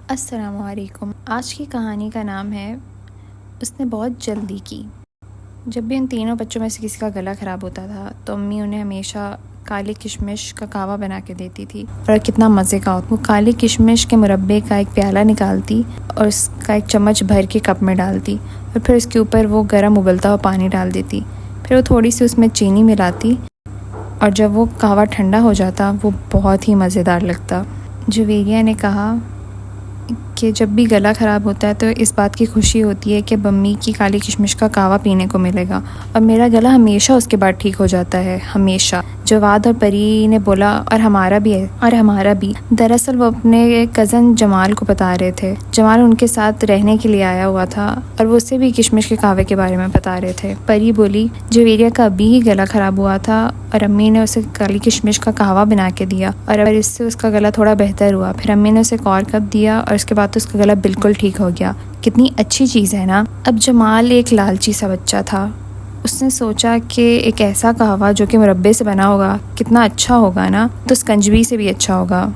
السلام علیکم۔ آج کی کہانی کا نام ہے اس نے بہت جلدی کی۔ جب بھی ان تینوں بچوں میں سے کسی کا گلا خراب ہوتا تھا تو امی انہیں ہمیشہ کالی کشمش کا قہوہ بنا کے دیتی تھی، اور کتنا مزے کا ہوتا۔ وہ کالی کشمش کے مربے کا ایک پیالہ نکالتی اور اس کا ایک چمچ بھر کے کپ میں ڈالتی، اور پھر اس کے اوپر وہ گرم ابلتا ہوا پانی ڈال دیتی، پھر وہ تھوڑی سی اس میں چینی ملاتی، اور جب وہ قہوہ ٹھنڈا ہو جاتا وہ بہت ہی مزیدار لگتا۔ جویریہ نے کہا کہ جب بھی گلا خراب ہوتا ہے تو اس بات کی خوشی ہوتی ہے کہ بمی کی کالی کشمش کا قہوہ پینے کو ملے گا، اور میرا گلا ہمیشہ اس کے بعد ٹھیک ہو جاتا ہے، ہمیشہ۔ جواد اور پری نے بولا اور ہمارا بھی ہے، اور ہمارا بھی۔ دراصل وہ اپنے کزن جمال کو بتا رہے تھے۔ جمال ان کے ساتھ رہنے کے لیے آیا ہوا تھا اور وہ اسے بھی کشمش کے قہوے کے بارے میں بتا رہے تھے۔ پری بولی جویریہ کا ابھی ہی گلا خراب ہوا تھا اور امی نے اسے کالی کشمش کا قہوہ بنا کے دیا، اور اس سے اس کا گلا تھوڑا بہتر ہوا۔ پھر امی نے اسے ایک اور کپ دیا اور اس کے بعد تو اس کا گلا بالکل ٹھیک ہو گیا۔ کتنی اچھی چیز ہے نا۔ اب جمال ایک لالچی سا بچہ تھا۔ اس نے سوچا کہ ایک ایسا قہوہ جو کہ مربے سے بنا ہوگا کتنا اچھا ہوگا نا، تو سکنجبی سے بھی اچھا ہوگا۔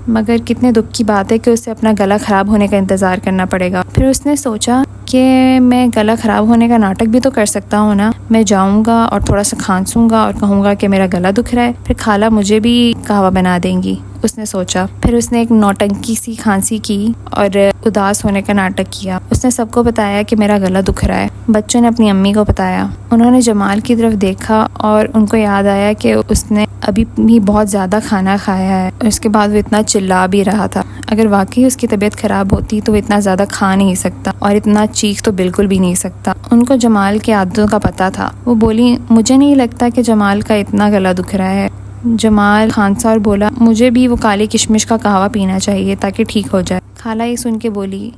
مگر کتنے دکھ کی بات ہے کہ اسے اپنا گلا خراب ہونے کا انتظار کرنا پڑے گا۔ پھر اس نے سوچا کہ میں گلا خراب ہونے کا ناٹک بھی تو کر سکتا ہوں نا۔ میں جاؤں گا اور تھوڑا سا کھانسوں گا اور کہوں گا کہ میرا گلا دکھ رہا ہے، پھر خالہ مجھے بھی قہوہ بنا دیں گی، اس نے سوچا۔ پھر اس نے ایک نوٹنکی سی کھانسی کی اور اداس ہونے کا ناٹک کیا۔ اس نے سب کو بتایا کہ میرا گلا دکھ رہا ہے۔ بچوں نے اپنی امی کو بتایا۔ انہوں نے جمال کی طرف دیکھا اور ان کو یاد آیا کہ اس نے ابھی بھی بہت زیادہ کھانا کھایا ہے، اور اس کے بعد وہ اتنا چلا بھی رہا تھا۔ اگر واقعی اس کی طبیعت خراب ہوتی تو وہ اتنا زیادہ کھا نہیں سکتا، اور اتنا چیخ تو بالکل بھی نہیں سکتا۔ ان کو جمال کے عادتوں کا پتہ تھا۔ وہ بولی مجھے نہیں لگتا کہ جمال کا اتنا گلا دکھ رہا ہے۔ جمال کھانسا اور بولا مجھے بھی وہ کالی کشمش کا قہوہ پینا چاہیے تاکہ ٹھیک ہو جائے۔ خالہ یہ سن کے بولی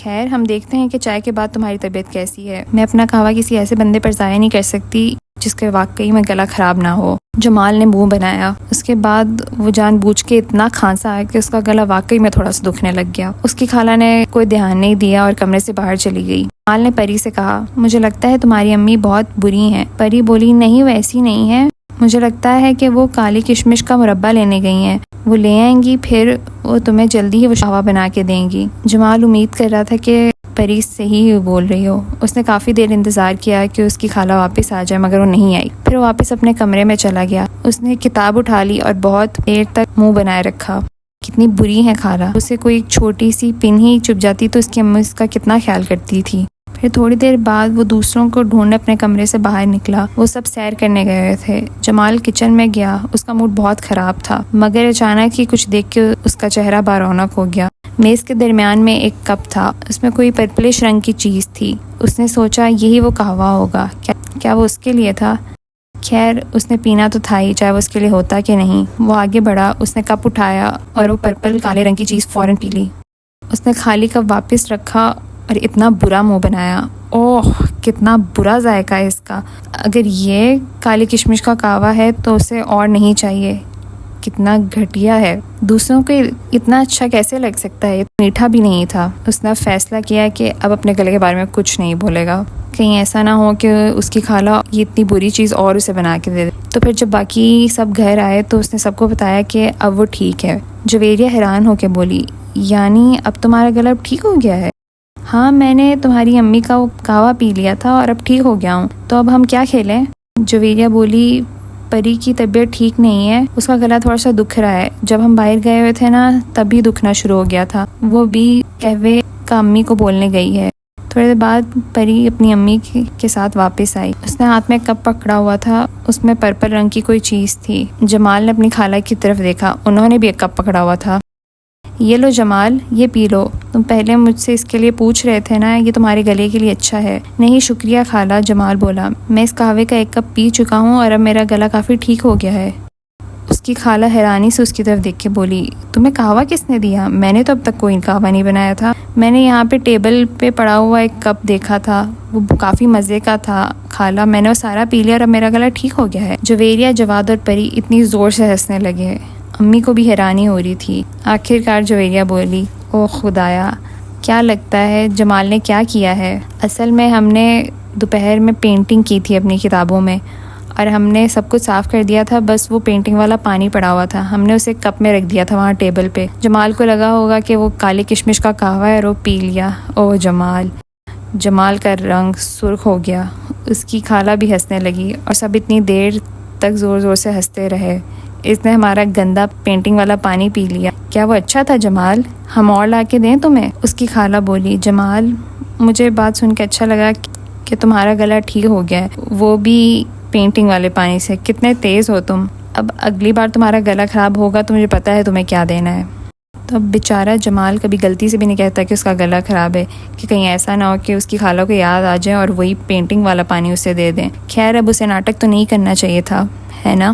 خیر ہم دیکھتے ہیں کہ چائے کے بعد تمہاری طبیعت کیسی ہے۔ میں اپنا قہوہ کسی ایسے بندے پر ضائع نہیں کر سکتی جس کے واقعی میں گلا خراب نہ ہو۔ جمال نے منہ بنایا۔ اس کے بعد وہ جان بوجھ کے اتنا کھانسا ہے کہ اس کا گلا واقعی میں تھوڑا سا دکھنے لگ گیا۔ اس کی خالہ نے کوئی دھیان نہیں دیا اور کمرے سے باہر چلی گئی۔ جمال نے پری سے کہا مجھے لگتا ہے تمہاری امی بہت بری ہیں۔ پری بولی نہیں ویسی نہیں ہے، مجھے لگتا ہے کہ وہ کالی کشمش کا مربہ لینے گئی ہیں، وہ لے آئیں گی پھر وہ تمہیں جلدی ہی وہ قہوہ بنا کے دیں گی۔ جمال امید کر رہا تھا کہ پری صحیح بول رہی ہو۔ اس نے کافی دیر انتظار کیا کہ اس کی خالہ واپس آ جائے، مگر وہ نہیں آئی۔ پھر وہ واپس اپنے کمرے میں چلا گیا۔ اس نے کتاب اٹھا لی اور بہت دیر تک منہ بنائے رکھا۔ کتنی بری ہے خالہ، اسے کوئی ایک چھوٹی سی پن ہی چپ جاتی تو اس کی امی اس کا کتنا خیال کرتی تھی۔ پھر تھوڑی دیر بعد وہ دوسروں کو ڈھونڈنے اپنے کمرے سے باہر نکلا۔ وہ سب سیر کرنے گئے ہوئے تھے۔ جمال کچن میں گیا، اس کا موڈ بہت خراب تھا، مگر اچانک ہی کچھ دیکھ کے اس کا چہرہ بارونق ہو گیا۔ میز کے درمیان میں ایک کپ تھا، اس میں کوئی پرپلش رنگ کی چیز تھی۔ اس نے سوچا یہی وہ قہوہ ہوگا، کیا وہ اس کے لیے تھا؟ خیر اس نے پینا تو تھا ہی، چاہے وہ اس کے لیے ہوتا کہ نہیں۔ وہ آگے بڑھا، اس نے کپ اٹھایا اور وہ پرپل کالے رنگ کی چیز فوراً پی لی۔ اس نے خالی کپ واپس رکھا اور اتنا برا منہ بنایا، اوہ کتنا برا ذائقہ ہے اس کا۔ اگر یہ کالی کشمش کا قہوہ ہے تو اسے اور نہیں چاہیے، کتنا گھٹیا ہے، دوسروں کو اتنا اچھا کیسے لگ سکتا ہے، میٹھا بھی نہیں تھا۔ اس نے فیصلہ کیا کہ اب اپنے گلے کے بارے میں کچھ نہیں بولے گا، کہیں ایسا نہ ہو کہ اس کی خالہ یہ اتنی بری چیز اور اسے بنا کے دے دے۔ تو پھر جب باقی سب گھر آئے تو اس نے سب کو بتایا کہ اب وہ ٹھیک ہے۔ جویریہ حیران ہو کے بولی یعنی اب تمہارا گلا اب ٹھیک ہو گیا ہے؟ ہاں میں نے تمہاری امی کا وہ قہوہ پی لیا تھا اور اب ٹھیک ہو گیا ہوں، تو اب ہم کیا کھیلیں؟ جویریہ بولی پری کی طبیعت ٹھیک نہیں ہے، اس کا گلا تھوڑا سا دکھ رہا ہے، جب ہم باہر گئے ہوئے تھے نا تبھی دکھنا شروع ہو گیا تھا، وہ بھی قہوے کا امی کو بولنے گئی ہے۔ تھوڑی دیر بعد پری اپنی امی کے ساتھ واپس آئی۔ اس نے ہاتھ میں کپ پکڑا ہوا تھا، اس میں پرپل رنگ کی کوئی چیز تھی۔ جمال نے اپنی خالہ کی طرف دیکھا، انہوں نے بھی ایک کپ پکڑا ہوا تھا۔ یہ لو جمال، یہ پی لو، تم پہلے مجھ سے اس کے لیے پوچھ رہے تھے نا، یہ تمہارے گلے کے لیے اچھا ہے۔ نہیں شکریہ خالہ، جمال بولا، میں اس قہوے کا ایک کپ پی چکا ہوں اور اب میرا گلا کافی ٹھیک ہو گیا ہے۔ اس کی خالہ حیرانی سے اس کی طرف دیکھ کے بولی تمہیں قہوہ کس نے دیا؟ میں نے تو اب تک کوئی قہوہ نہیں بنایا تھا، میں نے یہاں پہ ٹیبل پہ پڑا ہوا ایک کپ دیکھا تھا، وہ کافی مزے کا تھا خالہ، میں نے وہ سارا پی لیا اور اب میرا گلا ٹھیک ہو گیا ہے۔ جویریہ، جواد اور پری اتنی زور سے ہنسنے لگے، امی کو بھی حیرانی ہو رہی تھی۔ آخرکار جویریہ بولی او خدایا، کیا لگتا ہے جمال نے کیا کیا ہے؟ اصل میں ہم نے دوپہر میں پینٹنگ کی تھی اپنی کتابوں میں، اور ہم نے سب کچھ صاف کر دیا تھا، بس وہ پینٹنگ والا پانی پڑا ہوا تھا، ہم نے اسے کپ میں رکھ دیا تھا وہاں ٹیبل پہ۔ جمال کو لگا ہوگا کہ وہ کالی کشمش کا قہوہ ہے اور وہ پی لیا۔ او جمال کا رنگ سرخ ہو گیا، اس کی خالہ بھی ہنسنے لگی اور سب اتنی دیر تک زور زور سے ہنستے رہے۔ اس نے ہمارا گندا پینٹنگ والا پانی پی لیا۔ کیا وہ اچھا تھا جمال؟ ہم اور لا کے دیں تمہیں؟ اس کی خالہ بولی۔ جمال، مجھے بات سن کے اچھا لگا کہ تمہارا گلا ٹھیک ہو گیا ہے، وہ بھی پینٹنگ والے پانی سے۔ کتنے تیز ہو تم۔ اب اگلی بار تمہارا گلا خراب ہوگا تو مجھے پتہ ہے تمہیں کیا دینا ہے۔ تو اب بیچارہ جمال کبھی غلطی سے بھی نہیں کہتا کہ اس کا گلا خراب ہے، کہ کہیں ایسا نہ ہو کہ اس کی خالہ کو یاد آ جائے اور وہی پینٹنگ والا پانی اسے دے دیں۔ خیر اب اسے ناٹک تو نہیں کرنا چاہیے تھا، ہے نا؟